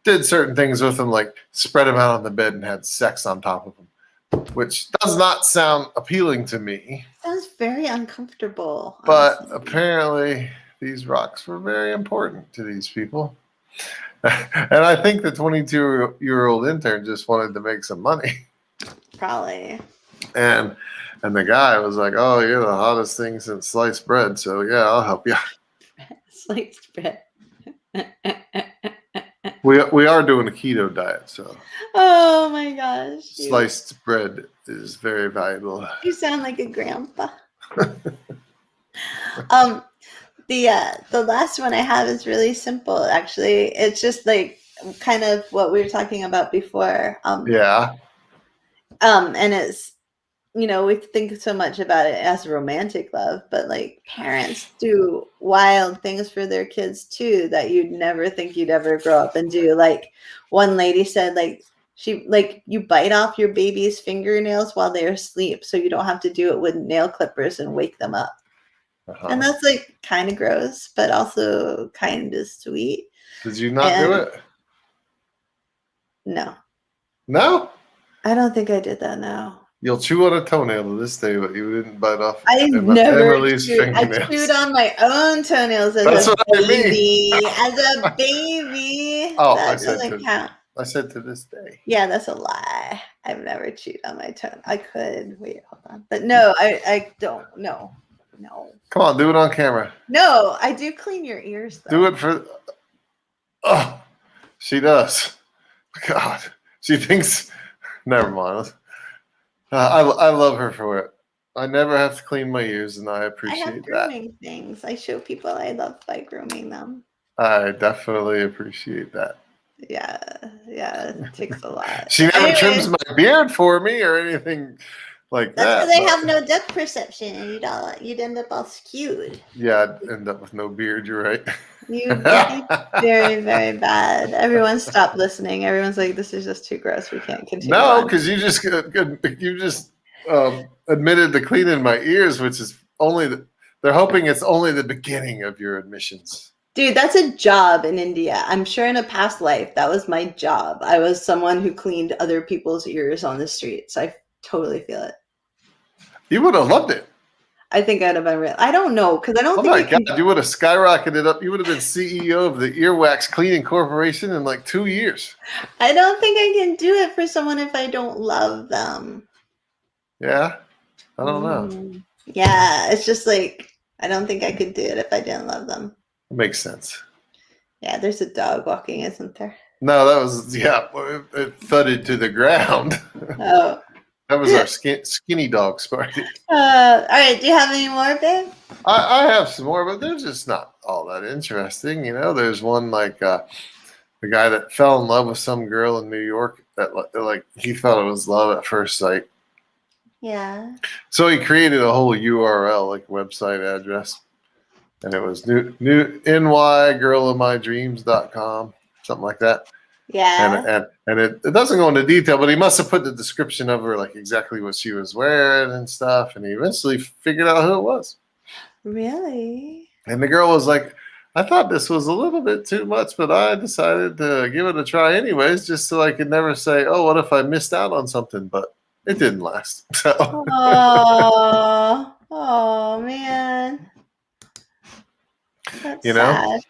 did certain things with them, like spread them out on the bed and had sex on top of them, which does not sound appealing to me. Sounds very uncomfortable. But apparently these rocks were very important to these people. And I think the 22-year-old intern just wanted to make some money. Probably. And the guy was like, "Oh, you're the hottest thing since sliced bread, so yeah, I'll help you." Sliced bread. We are doing a keto diet, so. Oh my gosh. Sliced bread is very valuable. You sound like a grandpa. The last one I have is really simple, actually. It's just like kind of what we were talking about before. Yeah. And it's, we think so much about it as romantic love, but like parents do wild things for their kids too that you'd never think you'd ever grow up and do. Like one lady said, you bite off your baby's fingernails while they're asleep so you don't have to do it with nail clippers and wake them up. And that's like kind of gross, but also kind of sweet. Did you not do it? No. No? I don't think I did that, no. You'll chew on a toenail to this day, but you didn't bite off Emily's fingernails. I chewed on my own toenails as a baby. As a baby. Oh, that doesn't count. I said to this day. Yeah, that's a lie. I've never chewed on my toenail. I could. Wait, hold on. But no, I don't. No. Come on, do it on camera. No, I do clean your ears, though. Do it for... Oh, she does. God. She thinks... Never mind. I love her for it. I never have to clean my ears, and I appreciate that. I have grooming things. I show people I love by grooming them. I definitely appreciate that. Yeah, it takes a lot. She never trims my beard for me or anything like that. That's because I have no depth perception, and you'd end up all skewed. Yeah, I'd end up with no beard. You're right. You'd be very, very bad. Everyone stopped listening. Everyone's like, "This is just too gross. We can't continue." No, because you just admitted to cleaning my ears, which is they're hoping it's only the beginning of your admissions. Dude, that's a job in India. I'm sure in a past life that was my job. I was someone who cleaned other people's ears on the streets. I totally feel it. You would have loved it. I think I'd have been real. I don't know, because I don't think. Oh my God, you would have skyrocketed up. You would have been CEO of the Earwax Cleaning Corporation in like 2 years. I don't think I can do it for someone if I don't love them. Yeah? I don't know. Yeah, it's just like, I don't think I could do it if I didn't love them. It makes sense. Yeah, there's a dog walking, isn't there? No, that was, it thudded to the ground. Oh. That was our skinny dog, Sparky. All right, do you have any more, babe? I have some more, but they're just not all that interesting. There's one like the guy that fell in love with some girl in New York that like he thought it was love at first sight. Yeah. So he created a whole URL, like website address, and it was new nygirlofmydreams.com, something like that. Yeah. And it doesn't go into detail, but he must have put the description of her, like exactly what she was wearing and stuff. And he eventually figured out who it was. Really? And the girl was like, I thought this was a little bit too much, but I decided to give it a try anyways, just so I could never say, oh, what if I missed out on something? But it didn't last. So. Oh, man. That's sad.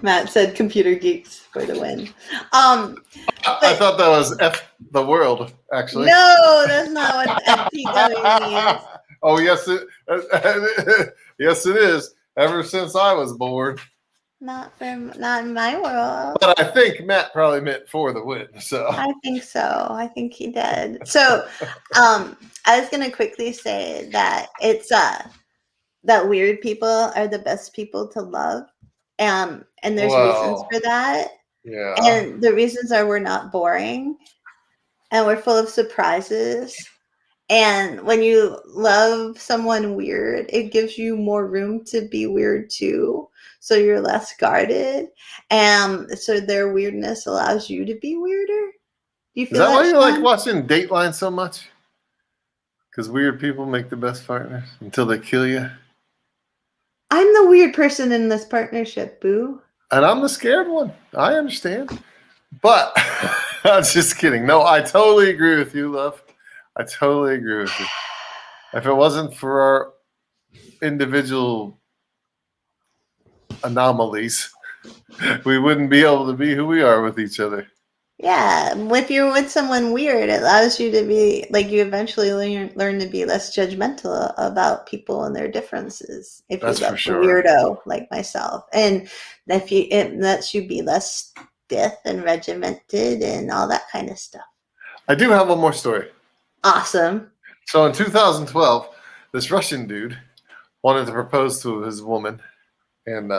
Matt said computer geeks for the win. I thought that was F the world, actually. No, that's not what FTW means. Oh, yes, yes, it is. Ever since I was born. Not in my world. But I think Matt probably meant for the win. So I think so. I think he did. So I was gonna quickly say that it's that weird people are the best people to love. And there's reasons for that. Yeah. And the reasons are we're not boring and we're full of surprises. And when you love someone weird, it gives you more room to be weird too. So you're less guarded. And so their weirdness allows you to be weirder. Do you feel that why you Sean? like watching Dateline so much? Because weird people make the best partners until they kill you. I'm the weird person in this partnership, boo. And I'm the scared one. I understand. But I'm just kidding. No, I totally agree with you, love. I totally agree with you. If it wasn't for our individual anomalies, we wouldn't be able to be who we are with each other. Yeah, if you're with someone weird, it allows you to be like you eventually learn to be less judgmental about people and their differences. If That's you love for sure. a weirdo like myself, and it lets you be less stiff and regimented and all that kind of stuff. I do have one more story. Awesome. So in 2012, this Russian dude wanted to propose to his woman, and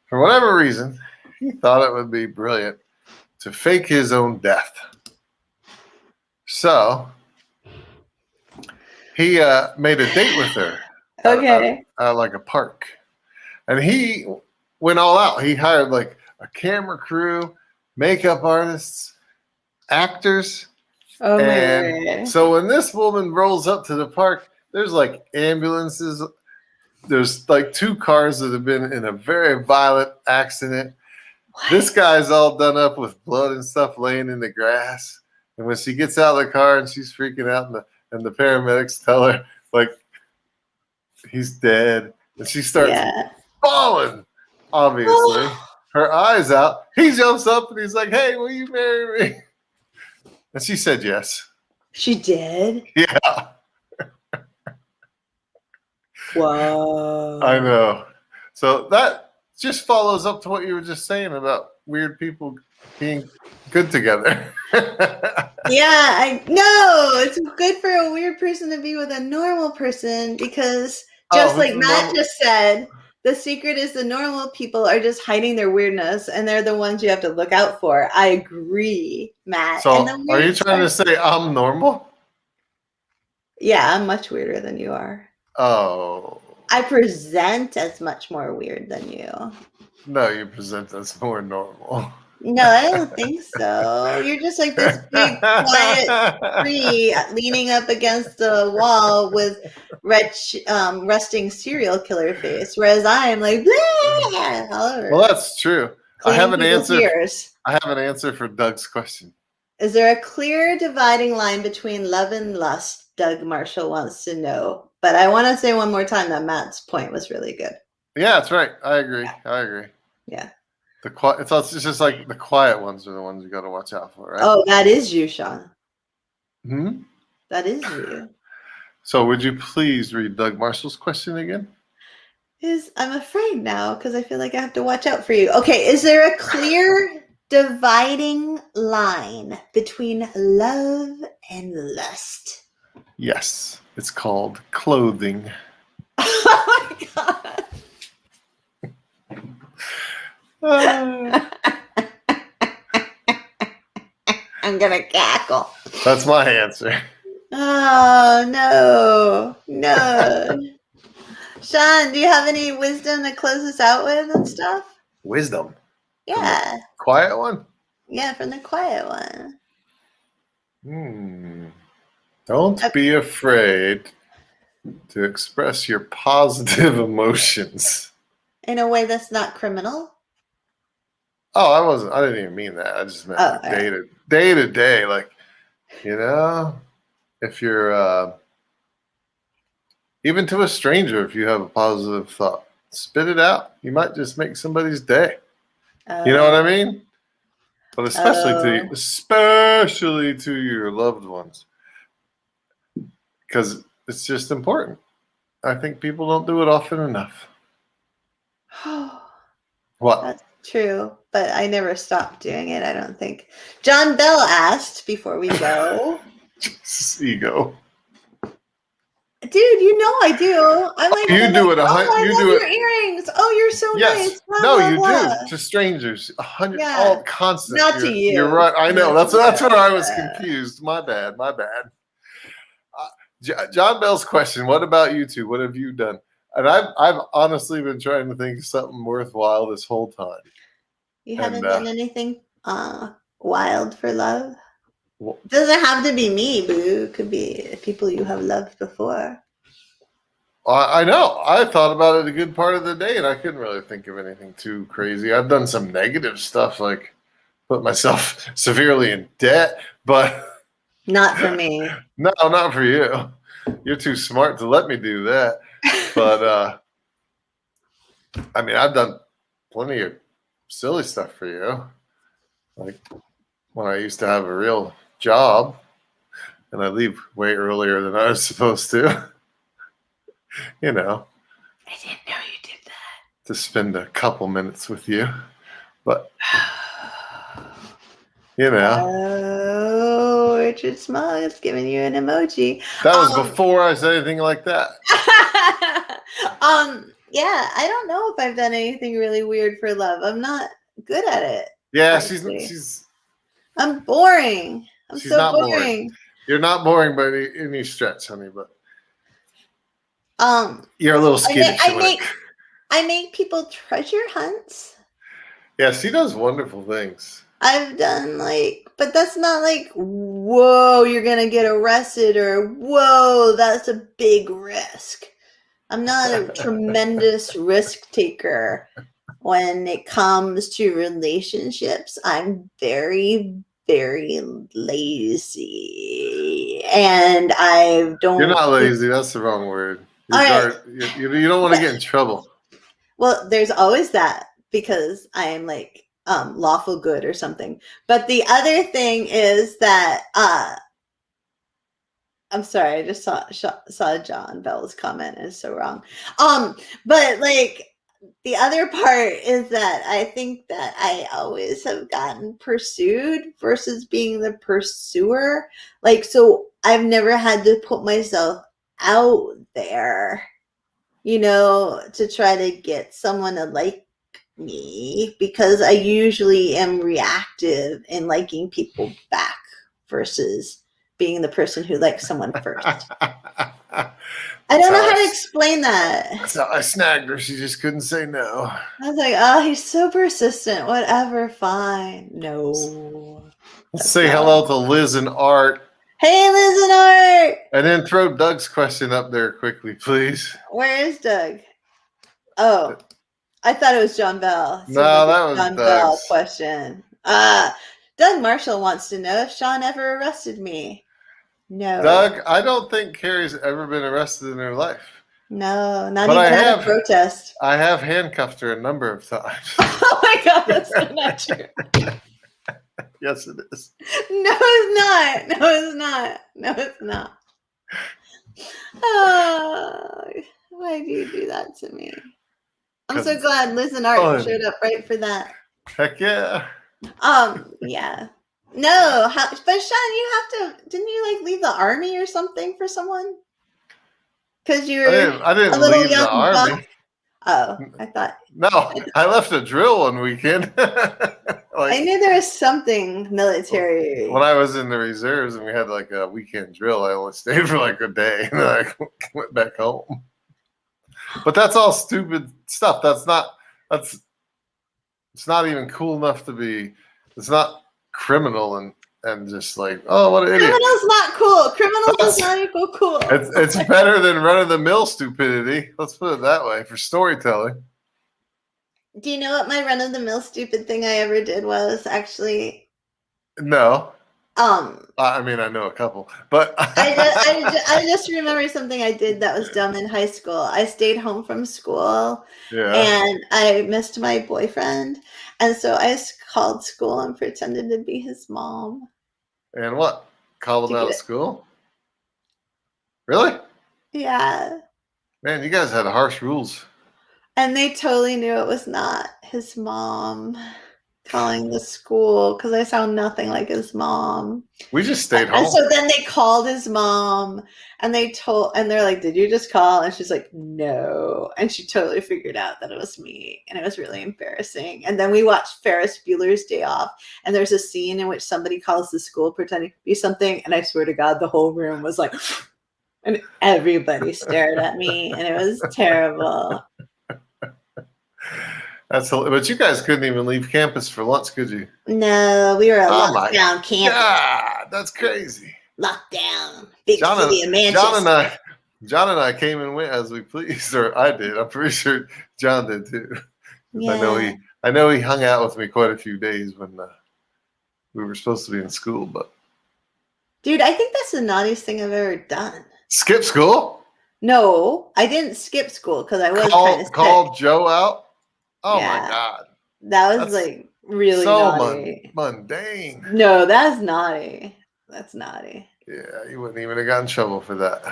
for whatever reason, he thought it would be brilliant to fake his own death. So he made a date with her at like a park. And he went all out. He hired like a camera crew, makeup artists, actors. Oh, and so when this woman rolls up to the park, there's like ambulances. There's like 2 cars that have been in a very violent accident. What? This guy's all done up with blood and stuff laying in the grass. And when she gets out of the car and she's freaking out, and the paramedics tell her, like, he's dead. And she starts falling, obviously. Her eyes out. He jumps up and he's like, hey, will you marry me? And she said yes. She did? Yeah. Whoa. I know. So that just follows up to what you were just saying about weird people being good together. Yeah, I know. It's good for a weird person to be with a normal person because just like Matt just said, the secret is the normal people are just hiding their weirdness and they're the ones you have to look out for. I agree, Matt. So are you trying to say I'm normal? Yeah, I'm much weirder than you are. Oh. I present as much more weird than you. No, you present as more normal. No, I don't think so. You're just like this big, quiet tree leaning up against the wall with resting serial killer face, whereas I am like, blah, all over. Well, that's true. I have an answer for Doug's question. Is there a clear dividing line between love and lust? Doug Marshall wants to know. But I want to say one more time that Matt's point was really good. Yeah, that's right. I agree. Yeah. It's just like the quiet ones are the ones you got to watch out for, right? Oh, that is you, Sean. Hmm? That is you. So would you please read Doug Marshall's question again? I'm afraid now because I feel like I have to watch out for you. Okay, is there a clear dividing line between love and lust? Yes. It's called clothing. Oh my God. I'm gonna cackle. That's my answer. Oh no. Sean, do you have any wisdom to close us out with and stuff? Wisdom? Yeah. Quiet one? Yeah, from the quiet one. Don't be afraid to express your positive emotions. In a way that's not criminal? Oh, I didn't even mean that. I just meant day to day. Like, if you're, even to a stranger, if you have a positive thought, spit it out. You might just make somebody's day. You know what I mean? But especially to your loved ones. Because it's just important. I think people don't do it often enough. What? That's true, but I never stopped doing it, I don't think. John Bell asked before we go. Jesus, ego. Dude, I do. I'm like, you do it. I love your earrings. Oh, you're so nice. Blah, no, blah, you blah. do to strangers. 100, all constant. Not to you. You're right. I know. That's what I was confused. My bad. John Bell's question. What about you two? What have you done? And I've honestly been trying to think of something worthwhile this whole time. You haven't done anything wild for love? Doesn't have to be me, boo. It could be people you have loved before. I know. I thought about it a good part of the day, and I couldn't really think of anything too crazy. I've done some negative stuff, like put myself severely in debt, but not for me. No, not for you. You're too smart to let me do that. But I mean, I've done plenty of silly stuff for you, like when I used to have a real job and I leave way earlier than I was supposed to. I didn't know you did that. To spend a couple minutes with you. But Oh, Richard Small is giving you an emoji. That was before I said anything like that. Yeah, I don't know if I've done anything really weird for love. I'm not good at it. Yeah, Honestly. she's I'm boring. I'm she's so not boring. boring. You're not boring by any stretch, honey, but Um, you're a little skittish. I make people treasure hunts. Yeah, she does wonderful things. I've done but that's not like, whoa, you're gonna get arrested, or whoa, that's a big risk. I'm not a tremendous risk taker when it comes to relationships. I'm very, very lazy, and I don't. You're not lazy. That's the wrong word. All right. You don't want to get in trouble. Well, there's always that, because I am lawful good or something. But the other thing is that I'm sorry, I just saw John Bell's comment, and it's so wrong. But the other part is that I think that I always have gotten pursued versus being the pursuer. So I've never had to put myself out there, to try to get someone to like me, because I usually am reactive in liking people back versus being the person who likes someone first. I don't know how to explain that. That's how I snagged her. She just couldn't say no. I was like, oh, he's so persistent. Whatever, fine. No. Let's say hello to Liz and Art. Hey, Liz and Art. And then throw Doug's question up there quickly, please. Where is Doug? Oh, I thought it was John Bell. No, that was John Doug's Bell question. Doug Marshall wants to know if Sean ever arrested me. No. Doug, I don't think Carrie's ever been arrested in her life. No, not even at a protest. I have handcuffed her a number of times. Oh my God, that's not true. Yes, it is. No, it's not. No, it's not. No, it's not. Oh, why do you do that to me? I'm so glad Liz and Art showed up right for that. Heck yeah. Yeah. No, but Sean, didn't you leave the army or something for someone? Because you were I didn't leave the army. Buck. Oh, I thought. No, I left a drill one weekend. I knew there was something military. When I was in the reserves and we had a weekend drill, I only stayed for a day and then I went back home. But that's all stupid stuff. It's not even cool enough to be. It's not criminal and just oh, what an idiot. Criminal's not cool. Criminal does not equal cool. It's better than run-of-the-mill stupidity. Let's put it that way for storytelling. Do you know what my run-of-the-mill stupid thing I ever did was, actually? No. I mean, I know a couple, but I just remember something I did that was dumb in high school. I stayed home from school, and I missed my boyfriend, and so I called school and pretended to be his mom. And what? Called him out of school? Really? Yeah. Man, you guys had harsh rules. And they totally knew it was not his mom. Calling the school because I sound nothing like his mom. We just stayed home. And so then they called his mom and they're like, did you just call? And she's like, no. And she totally figured out that it was me. And it was really embarrassing. And then we watched Ferris Bueller's Day Off. And there's a scene in which somebody calls the school pretending to be something. And I swear to God, the whole room was like, and everybody stared at me. And it was terrible. But you guys couldn't even leave campus for lunch, could you? No, we were a lockdown campus. God, that's crazy. Lockdown. Big city of Manchester. John and I came and went as we pleased, or I did. I'm pretty sure John did too. Yeah. I know he hung out with me quite a few days when we were supposed to be in school. But dude, I think that's the naughtiest thing I've ever done. Skip school? No, I didn't skip school because I was kind of sick. Called Joe out? Oh my God. That was really naughty. Mundane. No, that's naughty. That's naughty. Yeah, you wouldn't even have gotten in trouble for that.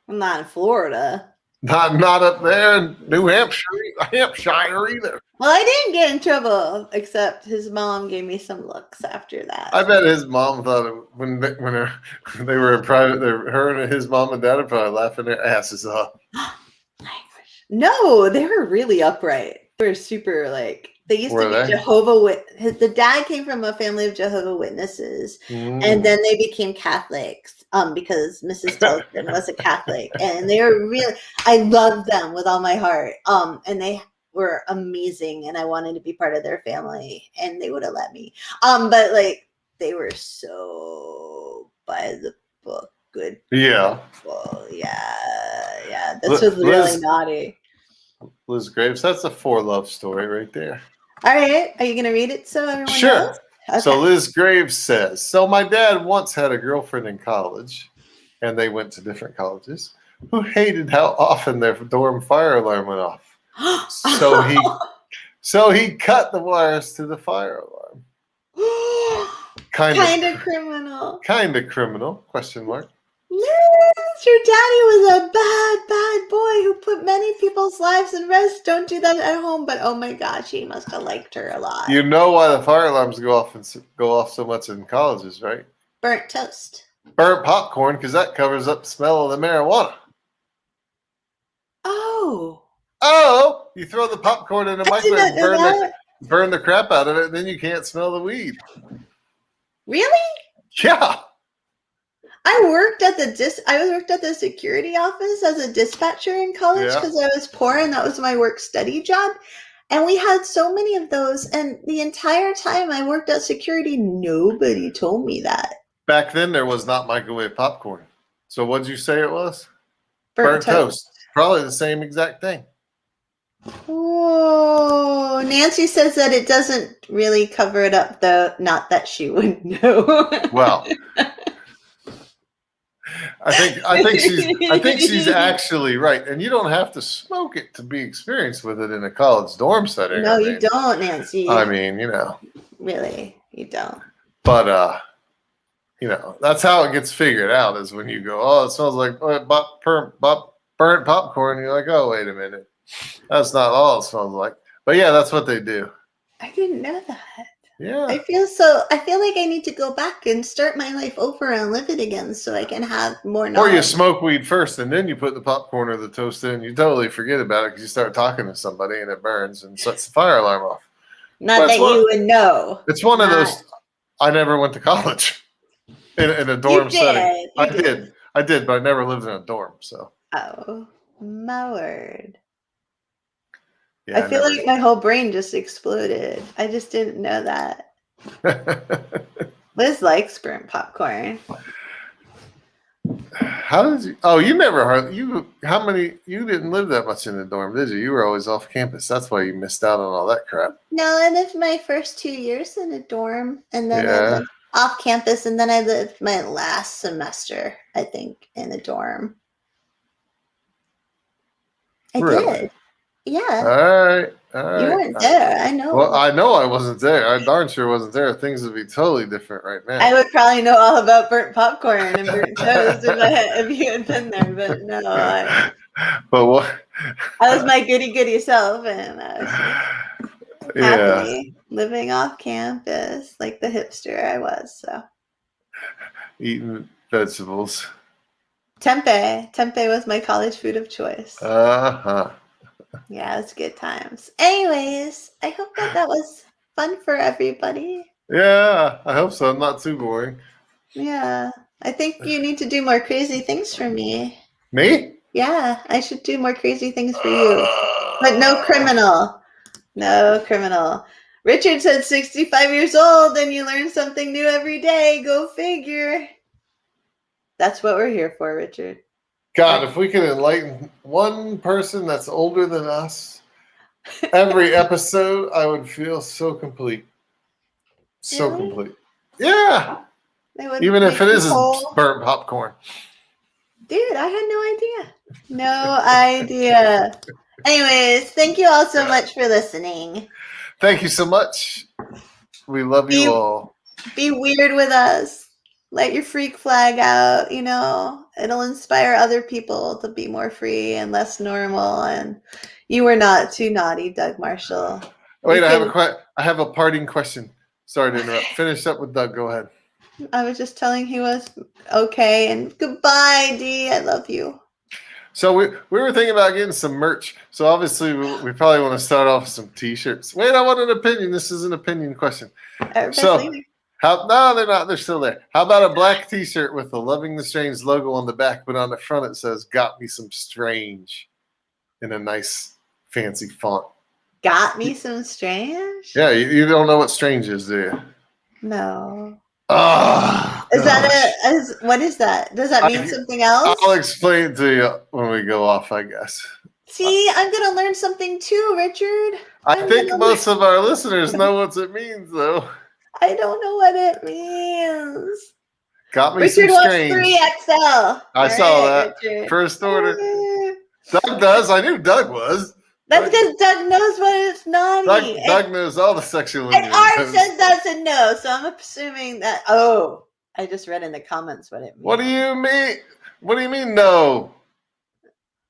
I'm not in Florida. Not up there in New Hampshire either. Well, I didn't get in trouble, except his mom gave me some looks after that. I bet his mom thought when they were in private, her and his mom and dad are probably laughing their asses off. No, they were really upright. were super like they used Were to be they? The dad came from a family of Jehovah Witnesses, Mm. and then they became Catholics because Mrs. Tilton was a Catholic, and they were really. I loved them with all my heart. And they were amazing, and I wanted to be part of their family, and they would have let me. But like they were so by the book, good. Yeah. Well, yeah. This was really naughty. Liz Graves, that's a 4 love story right there. All right. Are you going to read it so everyone Sure. knows? Okay. So Liz Graves says, so my dad once had a girlfriend in college, and they went to different colleges, who hated how often their dorm fire alarm went off. So he cut the wires to the fire alarm. Kind of criminal. Kind of criminal, question mark. Liz, your daddy was a bad boy who put many people's lives in risk. Don't do that at home. But oh my gosh, he must have liked her a lot. You know why the fire alarms go off so much in colleges, right? Burnt toast. Burnt popcorn, because that covers up the smell of the marijuana. Oh, you throw the popcorn in the microwave, burn the crap out of it, and then you can't smell the weed. Really? Yeah. I worked at the security office as a dispatcher in college because I was poor and that was my work study job. And we had so many of those. And the entire time I worked at security, nobody told me that. Back then, there was not microwave popcorn. So what did you say it was? Burnt toast. Probably the same exact thing. Oh, Nancy says that it doesn't really cover it up, though. Not that she would know. Well, I think she's actually right, and you don't have to smoke it to be experienced with it in a college dorm setting. No, you don't, Nancy. I mean, you know, really, you don't. But you know, that's how it gets figured out. Is when you go, oh, it smells like burnt popcorn. And you're like, oh, wait a minute, that's not all it smells like. But yeah, that's what they do. I didn't know that. Yeah. I feel like I need to go back and start my life over and live it again so I can have more knowledge. Or you smoke weed first and then you put the popcorn or the toast in. You totally forget about it because you start talking to somebody and it burns and sets the fire alarm off. Not that you would know. It's one of those. I never went to college in a dorm setting. I did, but I never lived in a dorm. So. Oh, my word. Yeah, I feel like my whole brain just exploded. I just didn't know that. Liz likes burnt popcorn. How did you? Oh, you never heard you. How many? You didn't live that much in the dorm, did you? You were always off campus. That's why you missed out on all that crap. No, I lived my first 2 years in a dorm, and then I lived off campus, and then I lived my last semester, I think, in a dorm. I did. Yeah. All right. You weren't there. I know. Well, I know I wasn't there. I darn sure wasn't there. Things would be totally different right now. I would probably know all about burnt popcorn and burnt toast if you had been there, but no. But what? I was my goody self, and I was happy living off campus like the hipster I was. So eating vegetables. Tempeh was my college food of choice. Yeah, it was good times. Anyways, I hope that was fun for everybody. Yeah, I hope so. Not too boring. Yeah, I think you need to do more crazy things for me. Me? Yeah, I should do more crazy things for you. But no criminal. No criminal. Richard said 65 years old and you learn something new every day. Go figure. That's what we're here for, Richard. God, if we could enlighten one person that's older than us every episode, I would feel so complete. So complete. Yeah. Even if it isn't burnt popcorn. Dude, I had no idea. No idea. Anyways, thank you all so much for listening. Thank you so much. We love you all. Be weird with us. Let your freak flag out, you know. It'll inspire other people to be more free and less normal. And you were not too naughty, Doug Marshall. Wait, I have a parting question. Sorry to interrupt. Finish up with Doug. Go ahead. I was just telling he was okay. And goodbye, Dee. I love you. So we were thinking about getting some merch. So obviously we probably want to start off with some T-shirts. Wait, I want an opinion. This is an opinion question. So no, they're not. They're still there. How about a black T-shirt with the Loving the Strange logo on the back, but on the front it says "Got me some strange" in a nice fancy font. Got me some strange? Yeah, you don't know what strange is, do you? No. Oh, is that what is that? Does that mean something else? I'll explain it to you when we go off, I guess. See, I'm going to learn something too, Richard. I think most of our listeners know what it means, though. I don't know what it means. Got me Richard some strange. 3XL. I saw that. Richard. First order. Doug does. I knew Doug was. That's because Doug knows what it's naughty. Doug knows all the sexual And Art said that's a no, so I'm assuming that. Oh, I just read in the comments what it means. What do you mean? What do you mean no?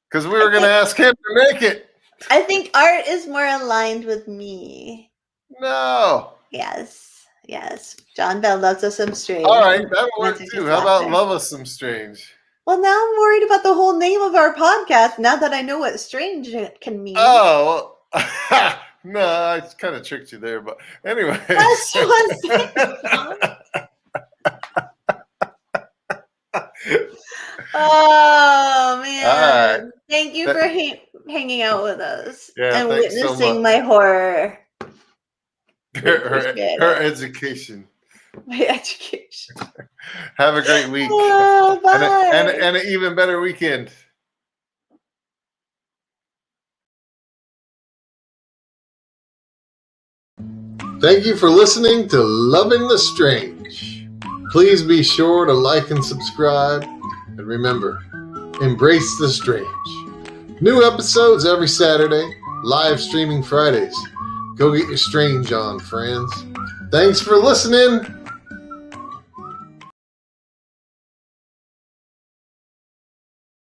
Because we were going to ask him to make it. I think Art is more aligned with me. No. Yes. John Bell loves us some strange. All right, that'll work too. How about love us some strange? Well, now I'm worried about the whole name of our podcast now that I know what strange it can mean. Oh, no, I kind of tricked you there, but anyway. That's what Oh, man. All right. Thank you for hanging out with us and witnessing my horror. Her education. My education. Have a great week. Oh, bye. And an even better weekend. Thank you for listening to Loving the Strange. Please be sure to like and subscribe. And remember, embrace the strange. New episodes every Saturday, live streaming Fridays. Go get your strange on, friends. Thanks for listening.